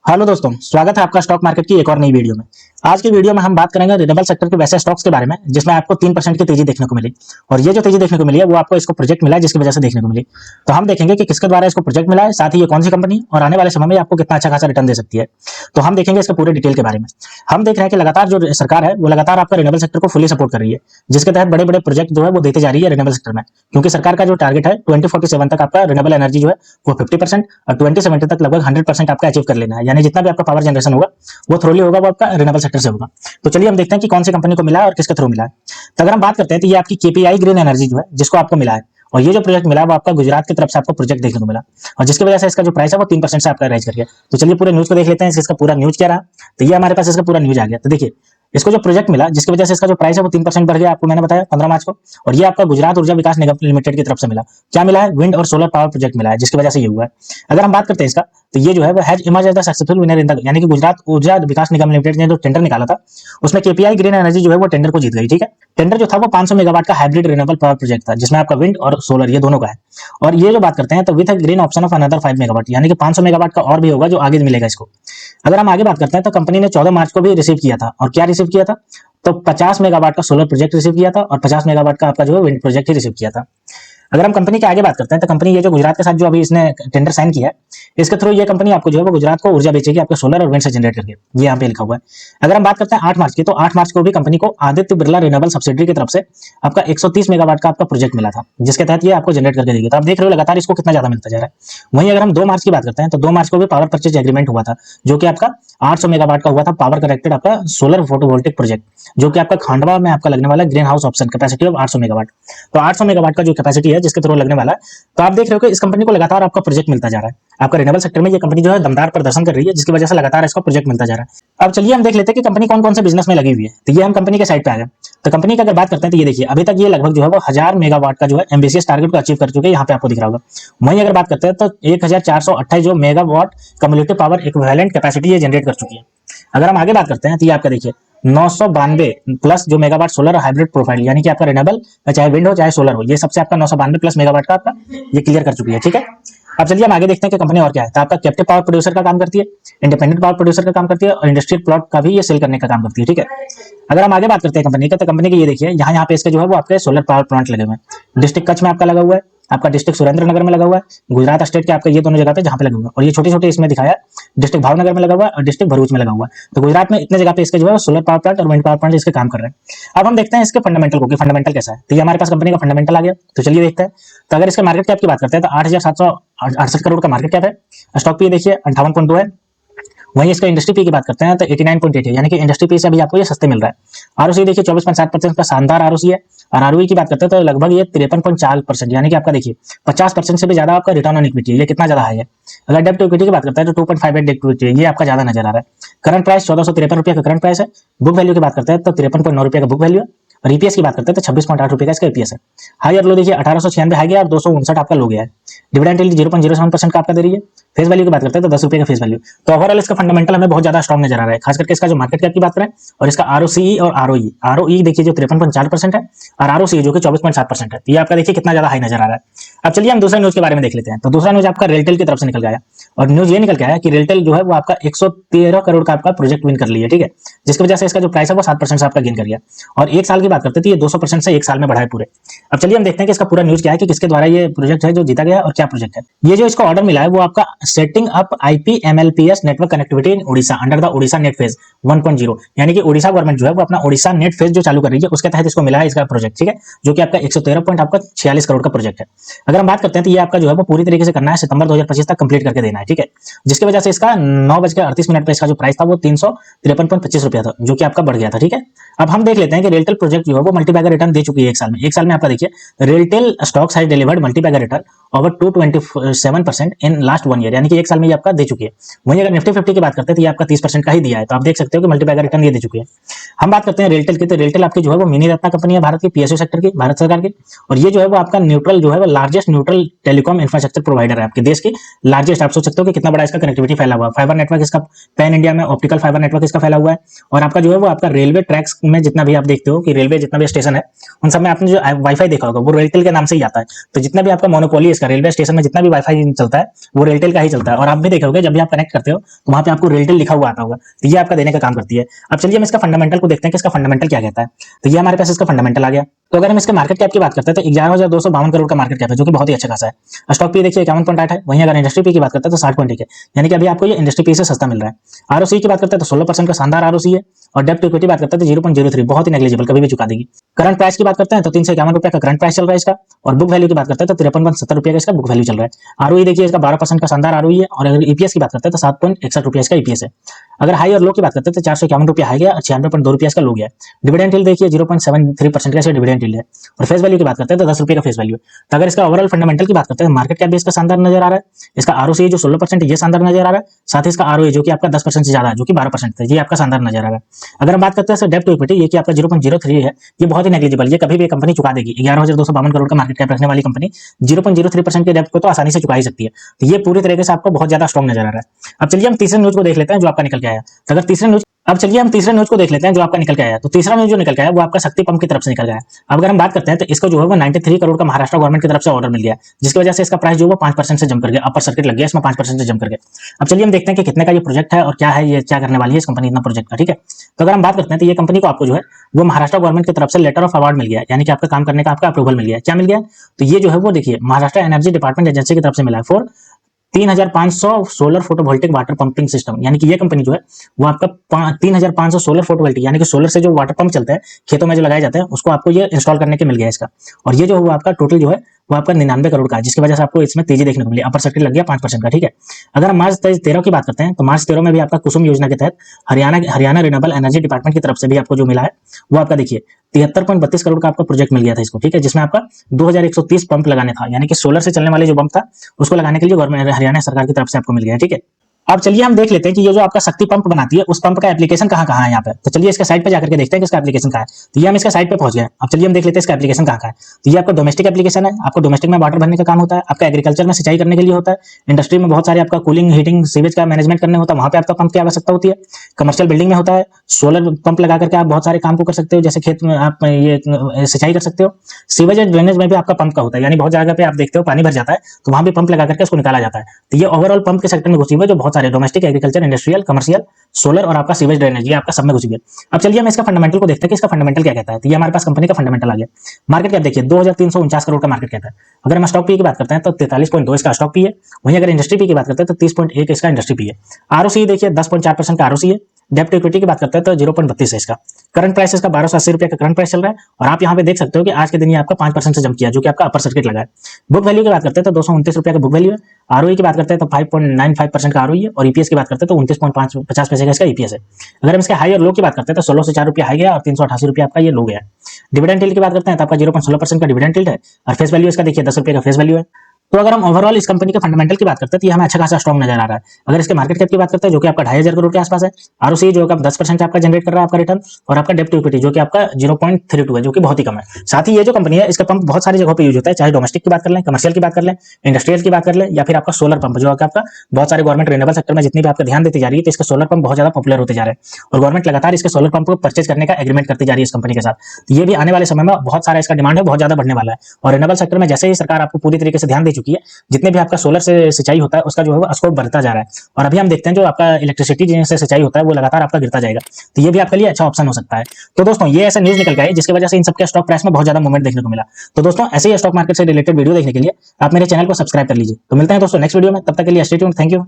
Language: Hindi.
हेलो दोस्तों, स्वागत है आपका स्टॉक मार्केट की एक और नई वीडियो में। आज की वीडियो में हम बात करेंगे रिन्यूएबल सेक्टर के वैसे स्टॉक्स के बारे में जिसमें आपको 3% की तेजी देखने को मिली। और ये जो तेजी देखने को मिली है वो आपको इसको प्रोजेक्ट मिला है जिसकी वजह से देखने को मिली। तो हम देखेंगे कि किसके द्वारा इसको प्रोजेक्ट मिला है, साथ ही ये कौन सी कंपनी और आने वाले समय में आपको कितना अच्छा खासा रिटर्न दे सकती है। तो हम देखेंगे इसके पूरे डिटेल के बारे में। हम देख रहे हैं कि लगातार जो सरकार है वो लगातार आपका रिन्यूएबल सेक्टर को फुली सपोर्ट कर रही है, जिसके तहत बड़े बड़े प्रोजेक्ट जो है वो देते जा रही है रिन्यूएबल सेक्टर में। क्योंकि सरकार का जो टारगेट है 2047 तक आपका रिन्यूएबल एनर्जी जो है वो 50% और 2070 तक लगभग 100% आपका अचीव कर लेना है। यानी जितना भी आपका पावर जनरेशन होगा वो थ्रोली होगा, वो आपका रिन्यूएबल सेक्टर से होगा। तो चलिए हम देखते हैं कि कौन सी कंपनी को मिला है और किसके थ्रू मिला है। तो अगर हम बात करते हैं तो ये आपकी केपीआई ग्रीन एनर्जी जो है जिसको आपको मिला है, और ये जो प्रोजेक्ट मिला वो आपका गुजरात की तरफ से आपको प्रोजेक्ट देखने को मिला, और जिसकी वजह से इसका जो प्राइस है वो 3% से आपका राइज कर गया। तो चलिए पूरे न्यूज को देख लेते हैं, इसका पूरा न्यूज क्या रहा। तो ये हमारे पास इसका पूरा न्यूज आ गया। तो देखिए इसको जो प्रोजेक्ट मिला जिसकी वजह से इसका जो प्राइस है वो 3% बढ़ गया, आपको मैंने बताया 15 मार्च को। और ये आपका गुजरात ऊर्जा विकास निगम लिमिटेड की तरफ से मिला। क्या मिला है? विंड और सोलर पावर प्रोजेक्ट मिला है, जिसकी वजह से ये हुआ है। अगर हम बात करते हैं इसका, तो ये जो है वो has emerge as the successful winner in the, यानी कि गुजरात ऊर्जा विकास निगम लिमिटेड ने जो टेंडर निकाला था उसमें केपीआई ग्रीन एनर्जी जो है वो टेंडर को जीत गई। ठीक है, टेंडर जो था वो 500 मेगावाट का हाइब्रिड रिन्यूएबल पावर प्रोजेक्ट था, जिसमें आपका विंड और सोलर ये दोनों का है। और ये जो बात करते हैं तो with green option of another 5 megawatt, यानी कि 500 मेगावाट का और भी होगा जो आगे मिलेगा इसको। अगर हम आगे बात करते हैं तो कंपनी ने 14 मार्च को भी रिसीव किया था, और क्या रिसीव किया था? तो 50 मेगावाट का सोलर प्रोजेक्ट रिसीव किया था और 50 मेगावाट का आपका जो है विंड प्रोजेक्ट ही रिसीव किया था। अगर हम कंपनी के आगे बात करते हैं तो कंपनी ये जो गुजरात के साथ जो अभी इसने टेंडर साइन किया है, इसके थ्रू ये कंपनी आपको जो है वो गुजरात को ऊर्जा बेचेगी आपके सोलर और विंड से जनरेट करके। ये यहाँ पे लिखा हुआ है। अगर हम बात करते हैं 8 मार्च की, तो 8 मार्च को भी कंपनी को आदित्य बिरला रिन्यूएबल सब्सिडरी की तरफ से आपका 130 मेगावाट का आपका प्रोजेक्ट मिला था, जिसके तहत ये आपको जनरेट करके देगी। तो आप देख रहे हो लगातार इसको कितना ज्यादा मिलता जा रहा है। वहीं अगर हम 2 मार्च की बात करते हैं तो 2 मार्च को भी पावर परचेज एग्रीमेंट हुआ था, जो कि आपका 800 मेगावाट का हुआ था, पावर कनेक्टेड आपका सोलर फोटोवोल्टिक प्रोजेक्ट, जो कि आपका खांडवा में आपका लगने वाला green house option capacity of 800 megawatt. तो 800 मेगावाट का जो कैपेसिटी है जिसके थ्रू लगने वाला है। तो आप देख रहे हो कि इस कंपनी को लगातार आपका प्रोजेक्ट मिलता जा रहा है। आपका रिन्यूएबल सेक्टर में ये कंपनी जो है दमदार प्रदर्शन कर रही है, जिसकी वजह से लगातार इसका प्रोजेक्ट मिलता जा रहा है। अब चलिए हम देख लेते हैं कि कंपनी कौन कौन से बिजनेस में लगी हुई है। तो ये हम कंपनी के साइड पे आ गए। तो कंपनी की अगर बात करते हैं तो ये देखिए अभी तक ये लगभग जो है वो 1000 मेगावाट का जो है एम्बिशियस टारगेट को अचीव कर चुके हैं, यहाँ पे आपको दिख रहा होगा। वहीं अगर बात करते हैं तो 1428 जो megawatt cumulative power equivalent capacity ये जनरेट कर चुकी है। अगर हम आगे बात करते हैं तो ये आपका देखिए 992 प्लस जो मेगावाट सोलर हाइब्रिड प्रोफाइल, यानी कि आपका रिन्यूएबल चाहे विंड हो चाहे सोलर हो, ये सबसे आपका 992 प्लस मेगावाट का आपका ये क्लियर कर चुकी है। ठीक है, अब चलिए हम आगे देखते हैं कि कंपनी और क्या है। तो आपका कैप्टिव पावर प्रोड्यूसर का काम करती है, इंडिपेंडेंट पावर प्रोड्यूसर का काम करती है, और इंडस्ट्रियल प्लॉट का भी ये सेल करने का काम करती है। ठीक है, अगर हम आगे बात करते हैं कंपनी का, तो कंपनी के ये देखिए यहाँ पे इसके जो है वो आपके सोलर पावर प्लांट लगे हुए हैं। डिस्ट्रिक्ट कच्छ में आपका लगा हुआ है, आपका डिस्ट्रिक्ट सुरेंद्रनगर में लगा हुआ है, गुजरात स्टेट के आपका ये दोनों जगह पे जहाँ पे लगे हुए हैं। और ये छोटे छोटे इसमें दिखाया डिस्ट्रिक्ट भावनगर में लगा हुआ है और डिस्ट्रिक्ट भरूच में लगा हुआ है। तो गुजरात में इतने जगह पे इसके जो है सोलर पावर प्लांट और विंड पावर प्लांट इसके काम कर रहे हैं। अब हम देखते हैं इसके फंडामेंटल को कि फंडामेंटल कैसा है। तो ये हमारे पास कंपनी का फंडामेंटल आ गया। तो चलिए देखते हैं। तो अगर इसके मार्केट कैप की बात करते हैं तो 8768 करोड़ का मार्केट कैप है। स्टॉक पे देखिए 58.2 है। वहीं इसका इंडस्ट्री पी की बात करते हैं तो 89.8 है, यानी कि इंडस्ट्री पी से अभी आपको ये सस्ते मिल रहा है। आरओसी देखिए 24.7% का शानदार आरओसी है। और आरओई की बात करते हैं तो लगभग ये 53.4%, यानी कि आपका देखिए 50% से भी ज्यादा आपका रिटर्न ऑन इक्विटी, ये कितना ज्यादा हाई है। अगर डेब्ट टू इक्विटी की बात करते हैं तो 2.58 डेब्ट टू इक्विटी, ये आपका ज्यादा नजर आ रहा है। करंट प्राइस 1453 रुपये का करंट प्राइस है। बुक वैल्यू की बात करते हैं तो 53.9 रुपये का बुक वैल्यू है। और ईपीएस की बात करते हैं तो 26.8 रुपये का इसका ईपीएस है। हाई और लो देखिए 1896 हाई गया और 259 आपका लो गया है। डिविडेंड यील्ड 0.07% का आपका दे रही है। फेस वैल्यू की बात करते हैं तो 10 रुपये का फेस वैल्यू। तो ओवरऑल इसका फंडामेंटल हमें बहुत ज्यादा स्ट्रॉन्ग नजर आ रहा है, खास करके इसका जो मार्केट कैप की बात करें और इसका आरओसीई और आरओई। आरओई देखिए जो 53.4% है और आरओसी जो कि 24.7% है। ये आपका देखिए कितना ज्यादा हाई नजर आ रहा है। अब चलिए हम दूसरा न्यूज के बारे में देख लेते हैं। तो दूसरा न्यूज आपका रेलटेल की तरफ से निकल गया, और न्यूज ये निकल के आया कि रेलटेल जो है वो आपका 113 करोड़ का आपका प्रोजेक्ट विन कर लिया। ठीक है, जिसकी वजह से इसका जो प्राइस है वो 7% से आपका गेन कर गया। और एक साल की बात करते थे ये 200% से एक साल में बढ़ा है पूरे। अब चलिए हम देखते हैं कि इसका पूरा न्यूज क्या है कि किसके द्वारा ये प्रोजेक्ट है जो जीता गया और क्या प्रोजेक्ट है। ये जो इसको ऑर्डर मिला है वो आपका setting up IP MLPS network connectivity in Odisha under the Odisha net phase 1.0, यानी कि ओडिशा गवर्नमेंट जो है वो अपना ओडिशा नेट फेज जो चालू कर रही है उसके तहत इसको मिला है इसका प्रोजेक्ट। ठीक है, जो कि आपका 113.46 करोड़ का प्रोजेक्ट है। अगर हम बात करते हैं तो ये आपका जो है वो पूरी तरीके से करना है, सितंबर 2025 तक कंप्लीट करके देना है। ठीक है, जिसकी वजह से इसका 9:38 पे इसका जो प्राइस था वो 353.25 रुपया था, जो कि आपका बढ़ गया था। ठीक है, अब हम देख लेते हैं कि रेलटेल प्रोजेक्ट जो है वो मल्टीबैगर रिटर्न दे चुकी है एक साल में। एक साल में आपका देखिए RailTel stocks has delivered multibagger return over 227% in last 1 year, यानी कि एक साल में ये आपका दे चुकी है। वहीं अगर निफ्टी 50 की बात करते हैं तो ये आपका 30% का ही दिया है। तो आप देख सकते हो कि मल्टीबैगर रिटर्न ये दे चुकी है। हम बात करते हैं रेलटेल की, तो रेलटेल आपकी जो है वो मिनी रत्ना कंपनी है भारत की, पीएसयू सेक्टर की, भारत सरकार की। और ये जो है वो आपका न्यूट्रल जो है वो largest neutral telecom infrastructure provider है आपके देश की लार्जेस्ट। आप सोच सकते हो कि कितना बड़ा इसका कनेक्टिविटी फैला हुआ है। फाइबर नेटवर्क इसका पैन इंडिया में ऑप्टिकल फाइबर नेटवर्क इसका फैला हुआ है। और आपका जो है वो आपका रेलवे ट्रैक्स में जितना भी आप देखते हो कि रेलवे जितना भी स्टेशन है उन सब में आपने जो वाईफाई देखा होगा वो रेलटेल के नाम से ही आता है। तो जितना भी आपका मोनोपोली इसका रेलवे स्टेशन में जितना भी वाईफाई चलता है वो रेलटेल का ही चलता है। और आप भी देखा होगा जब भी आप कनेक्ट करते हो तो वहां पे आपको रेलटेल लिखा हुआ आता होगा, तो ये आपका देने का काम करती है। अब चलिए हम इसका फंडामेंटल को देखते हैं कि इसका फंडामेंटल क्या कहता है। तो ये हमारे पास इसका फंडामेंटल आ गया। तो अगर हम इसके मार्केट कैप की बात करते हैं तो 11,252 करोड़ का मार्केट कैप है, जो कि बहुत ही अच्छा खासा है। स्टॉक पी देखिए 51.8 है। वहीं अगर इंडस्ट्री पी की बात करते हैं तो 60.1 है, यानी कि अभी आपको ये इंडस्ट्री पी से सस्ता मिल रहा है। आरओसी की बात करते हैं तो 16% का शानदार आरओसी है। और डेब्ट टू इक्विटी बात करते हैं तो 0.03, बहुत ही नेग्लिजिबल, कभी भी चुका देगी। करंट प्राइस की बात करते हैं तो 351 रुपए का करंट प्राइस चल रहा है इसका। और बुक वैल्यू की बात करते हैं तो 53.70 रुपए का इसका बुक वैल्यू चल रहा है। आरओई देखिए इसका 12% का शानदार आरओई है। और अगर ईपीएस की बात करते हैं तो 7.61 रुपए इसका ईपीएस है। अगर हाई और लो की बात करते हैं तो 451 रुपया हाई गया और 96.2 रुपया इसका लो गया। डिविडेंड यील्ड देखिए 0.73% का इसका डिविडेंड यील्ड है। और फेस वैल्यू की बात करते हैं तो 10 रुपये का फेस वैल्यू है। तो अगर इसका ओवरऑल फंडामेंटल की बात करते हैं मार्केट कैप भी इसका शानदार नजर आ रहा है। इसका आरओसी जो 16% है ये शानदार नजर आ रहा है। साथ ही इसका आरओई जो कि आपका 10% से ज्यादा है, जो कि 12% है, ये आपका शानदार नजर आ रहा है। अगर हम बात करते हैं डेब्ट टू इक्विटी, ये कि आपका 0.03 है, ये बहुत ही नेग्लिजिबल, ये कभी भी कंपनी चुका देगी। 11,252 करोड़ का मार्केट कैप रखने वाली कंपनी 0.03% के डेब्ट को तो आसानी से चुका ही सकती है। तो ये पूरी तरीके से आपको बहुत ज्यादा स्ट्रॉन्ग नजर आ रहा है। अब चलिए हम तीसरे न्यूज को देख लेते हैं जो आपका निकल के आया। तो अगर तीसरे न्यूज अब चलिए हम तीसरे न्यूज को देख लेते हैं जो आपका निकल के आया। तो तीसरा न्यूज जो निकल के आया वो आपका शक्ति पंप की तरफ से निकल गया है। अब अगर हम बात करते हैं तो इसको जो है वो 93 करोड़ का महाराष्ट्र गवर्नमेंट की तरफ से ऑर्डर मिल गया, जिसकी वजह से इसका प्राइस जो है 5% से जम कर गया, अपर सर्किट लग गया इसमें 5% से जम कर गया। अब चलिए हम देखते हैं कि कितने का ये प्रोजेक्ट है और क्या है, ये क्या करने वाली है इस कंपनी इतना प्रोजेक्ट का, ठीक है। तो अगर हम बात करते हैं तो ये कंपनी को आपको जो है वो महाराष्ट्र गवर्नमेंट की तरफ से लेटर ऑफ अवार्ड मिल गया, यानी कि आपका काम करने का आपका अप्रूवल मिल गया। क्या मिल गया? तो ये जो है वो देखिए महाराष्ट्र एनर्जी डिपार्टमेंट एजेंसी की तरफ से मिला है for 3,500 solar photovoltaic water pumping system, यानी कि ये कंपनी जो है वो आपका 3,500 सोलर फोटोवोल्टिक, यानी कि सोलर से जो वाटर पंप चलते हैं खेतों में जो लगाए जाते हैं उसको आपको ये इंस्टॉल करने के मिल गया इसका। और ये जो हुआ आपका टोटल जो है वो आपका 99 करोड़ का है, जिसकी वजह से आपको इसमें तेजी देखने को मिली, अपर सर्किट लग गया 5% का, ठीक है। अगर हम मार्च 13 की बात करते हैं तो मार्च 13 में भी आपका कुसुम योजना के तहत हरियाणा रिन्यूएबल एनर्जी डिपार्टमेंट की तरफ से भी आपको जो मिला है वो आपका देखिए 73.32 करोड़ का आपका प्रोजेक्ट मिल गया था इसको, ठीक है, जिसमें आपका 2130 पंप लगाने था, यानी कि सोलर से चलने वाले जो पंप था उसको लगाने के लिए गवर्नमेंट हरियाणा सरकार की तरफ से आपको मिल गया, ठीक है। अब चलिए हम देख लेते हैं कि ये जो आपका शक्ति पंप बनाती है उस पंप का एप्लीकेशन कहाँ है यहाँ पे। तो चलिए इसके साइट पे जाकर के देखते हैं कि इसका एप्लीकेशन कहाँ है। तो ये हम इसका साइट पे पहुंच गए। अब चलिए हम देख लेते हैं इसका एप्लीकेशन कहाँ है। तो ये आपका डोमेस्टिक एप्लीकेशन है, आपको डोमेस्टिक में वाटर भरने का काम होता है, आपका एग्रीकल्चर में सिंचाई करने के लिए होता है, इंडस्ट्री में बहुत सारे आपका कूलिंग हीटिंग सीवेज का मैनेजमेंट करने होता है, वहां पे आपका पंप की आवश्यकता होती है। कमर्शियल बिल्डिंग में होता है, सोलर पंप लगा करके आप बहुत सारे काम को कर सकते हो, जैसे खेत में आप ये सिंचाई कर सकते हो। सीवेज एंड ड्रेनेज में भी आपका पंप का होता है, यानी बहुत जगह पे आप देखते हो पानी भर जाता है तो वहां भी पंप लगा करके उसको निकाला जाता है। तो ये ओवरऑल पंप के सेक्टर में घुसी हुई है, जो बहुत सारे domestic, agriculture, industrial, commercial, solar और आपका सीवेज ड्रेनेज, ये आपका सब में घुसी है। अब चलिए हम इसका फंडामेंटल को देखते हैं कि इसका फंडामेंटल क्या कहता है। तो ये हमारे पास कंपनी का फंडामेंटल आ गया। मार्केट कैप देखिए 2349 करोड़ का मार्केट कैप है। अगर हम स्टॉक पी की बात करते हैं तो 43.2 इसका स्टॉक पी है। वहीं अगर इंडस्ट्री पी की बात करते हैं तो 30.1 इसका इंडस्ट्री पी है। आरओसी देखिए 10.4% का आरओसी है। डेब्ट टू इक्विटी की बात करते हैं तो 0.32 है इसका। करंट प्राइस इसका 1280 रुपए का करंट प्राइस चल रहा है। और आप यहाँ पे देख सकते हो कि आज के दिन ये आपका 5% से जंप किया, जो कि आपका अपर सर्किट लगा है। बुक वैल्यू की बात करते हैं तो 229 रुपए का बुक वैल्यू है। आरओई की बात करते हैं तो 5.95% का आरओई है। और ईपीएस की बात करते हैं तो 29.50 पैसे का इसका ईपीएस है। अगर हम इसके हाई और लो की बात करते हैं तो 16 से 4 रुपया हाई गया और 388 रुपया आपका ये लो गया। डिविडेंड यील्ड की बात करते हैं तो आपका 0.16% का डिविडेंड यील्ड है। और फेस वैल्यू इसका देखिए 10 रुपये का फेस वैल्यू है। तो अगर हम ओवरऑल इस कंपनी के फंडामेंटल की बात करते हैं तो ये हमें अच्छा खासा स्ट्रॉन्ग नजर आ रहा है। अगर इसके मार्केट कैप की बात करते हैं जो कि आपका 2,500 करोड़ के आसपास है। आरओसी जो कि 10% आपका जनरेट कर रहा है आपका रिटर्न। और आपका डेब्ट टू इक्विटी जो कि आपका 0.32 है, जो कि बहुत ही कम है। साथ ही ये जो कंपनी है इसका पंप बहुत सारी जगहों पे यूज होता है, चाहे डोमेस्टिक की बात कर लें, कमर्शियल की बात कर लें, इंडस्ट्रियल की बात कर लें, या फिर आपका सोलर पंप जो आपका बहुत सारे गवर्नमेंट रिन्यूएबल सेक्टर में जितनी भी आपका ध्यान देती जा रही है तो इसके सोलर पंप बहुत ज्यादा पॉपुलर होते जा रहे हैं। और गवर्नमेंट लगातार इसके सोलर पंप को परचेज करने का एग्रीमेंट करती जा रही है इस कंपनी के साथ। तो ये भी आने वाले समय में बहुत सारा इसका डिमांड है, बहुत ज्यादा बढ़ने वाला है। और रिन्यूएबल सेक्टर में जैसे ही सरकार आपको पूरी तरीके से ध्यान दे चुकी है, जितने भी आपका सोलर से सिंचाई होता है उसका जो है स्कोप बढ़ता जा रहा है। और अभी हम देखते हैं जो आपका इलेक्ट्रिसिटी से सिंचाई होता है वो लगातार आपका गिरता जाएगा। तो ये भी आपके लिए अच्छा ऑप्शन हो सकता है। तो दोस्तों ये ऐसा न्यूज निकल गया है जिसकी वजह से इन सबके स्टॉक प्राइस में बहुत ज्यादा मूवमेंट देखने को मिला। तो दोस्तों ऐसे ही स्टॉक मार्केट से रिलेटेड वीडियो देखने के लिए आप मेरे चैनल को सब्सक्राइब कर लीजिए। तो मिलते हैं दोस्तों नेक्स्ट वीडियो में, तब तक के लिए स्टे ट्यून्ड, थैंक यू।